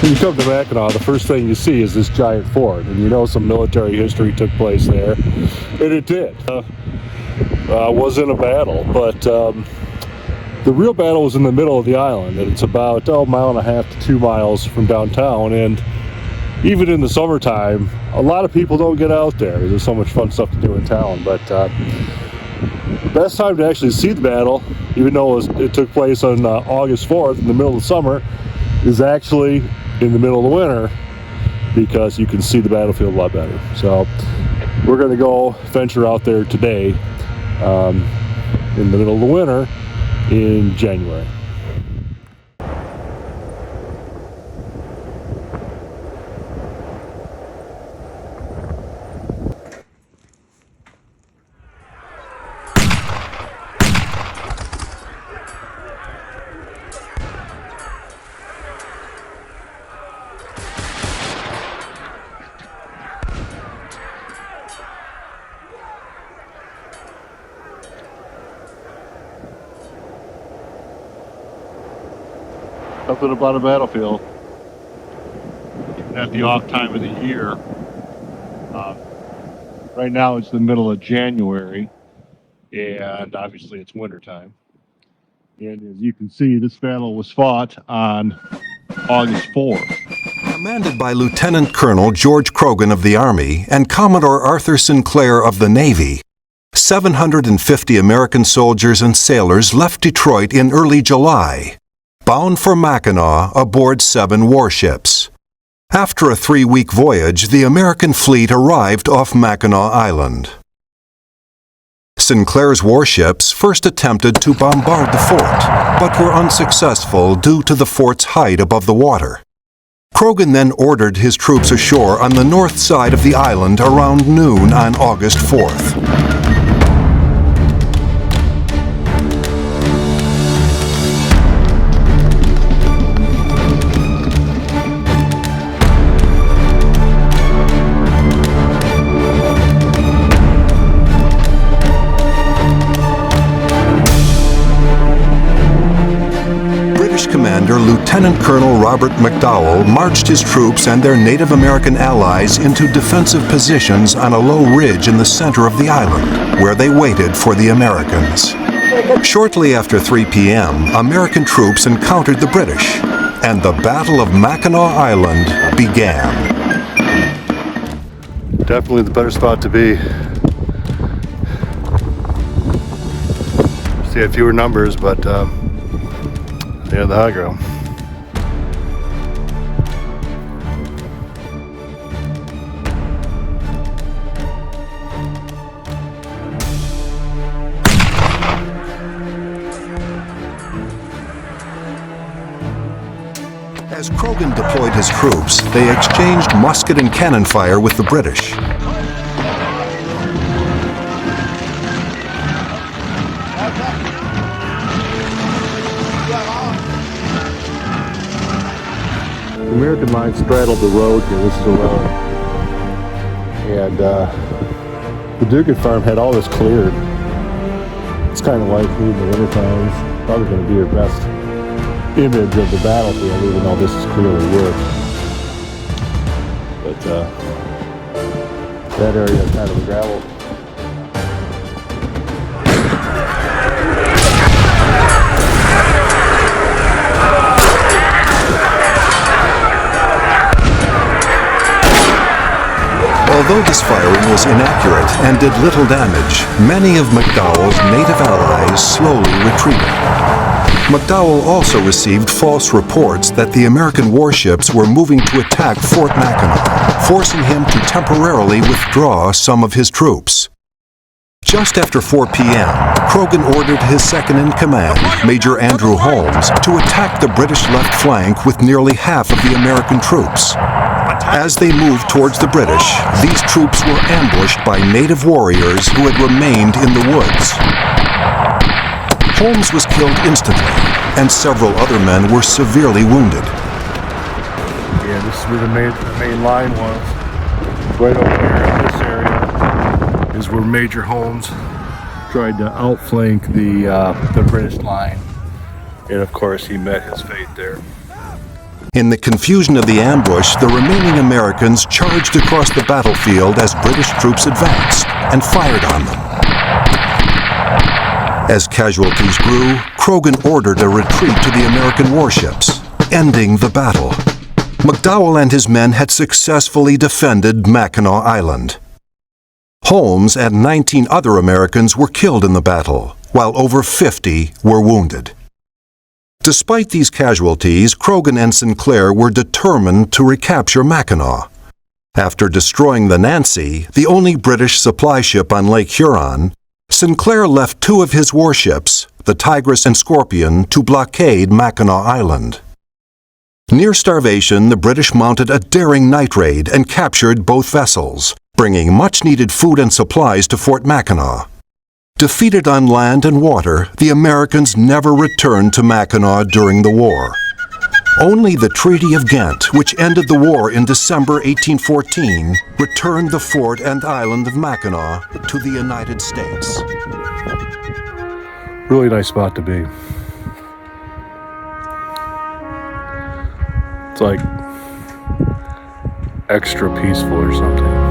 when you come to Mackinac, the first thing you see is this giant fort, and you know some military history took place there, and it did. Wasn't a battle, but the real battle was in the middle of the island, and it's about a mile and a half to 2 miles from downtown. And even in the summertime, a lot of people don't get out there. There's so much fun stuff to do in town, but the best time to actually see the battle, even though it took place on August 4th in the middle of the summer, is actually in the middle of the winter, because you can see the battlefield a lot better. So we're going to go venture out there today in the middle of the winter in January. Something about a battlefield, even at the off time of the year. Right now it's the middle of January, and obviously it's winter time. And as you can see, this battle was fought on August 4th. Commanded by Lieutenant Colonel George Croghan of the Army and Commodore Arthur Sinclair of the Navy, 750 American soldiers and sailors left Detroit in early July, bound for Mackinac aboard 7 warships. After a 3-week voyage, the American fleet arrived off Mackinac Island. Sinclair's warships first attempted to bombard the fort, but were unsuccessful due to the fort's height above the water. Croghan then ordered his troops ashore on the north side of the island around noon on August 4th. Commander Lieutenant Colonel Robert McDowell marched his troops and their Native American allies into defensive positions on a low ridge in the center of the island, where they waited for the Americans. Shortly after 3 p.m., American troops encountered the British, and the Battle of Mackinac Island began. Definitely the better spot to be. See a fewer numbers, but yeah, the high ground. As Croghan deployed his troops, they exchanged musket and cannon fire with the British. The American line straddled the road here. This is a road. And the Dugan farm had all this cleared. It's kind of like in the winter times. Probably going to be your best image of the battlefield, even though this is clearly wood. But that area is kind of a gravel. Although this firing was inaccurate and did little damage, many of McDowell's native allies slowly retreated. McDowell also received false reports that the American warships were moving to attack Fort Mackinac, forcing him to temporarily withdraw some of his troops. Just after 4 p.m., Croghan ordered his second-in-command, Major Andrew Holmes, to attack the British left flank with nearly half of the American troops. As they moved towards the British, these troops were ambushed by native warriors who had remained in the woods. Holmes was killed instantly, and several other men were severely wounded. Yeah, this is where the main line was. Right over here in this area is where Major Holmes tried to outflank the British line. And of course he met his fate there. In the confusion of the ambush, the remaining Americans charged across the battlefield as British troops advanced and fired on them. As casualties grew, Croghan ordered a retreat to the American warships, ending the battle. McDowell and his men had successfully defended Mackinac Island. Holmes and 19 other Americans were killed in the battle, while over 50 were wounded. Despite these casualties, Croghan and Sinclair were determined to recapture Mackinac. After destroying the Nancy, the only British supply ship on Lake Huron, Sinclair left 2 of his warships, the Tigress and Scorpion, to blockade Mackinac Island. Near starvation, the British mounted a daring night raid and captured both vessels, bringing much-needed food and supplies to Fort Mackinac. Defeated on land and water, the Americans never returned to Mackinac during the war. Only the Treaty of Ghent, which ended the war in December 1814, returned the fort and island of Mackinac to the United States. Really nice spot to be. It's like extra peaceful or something.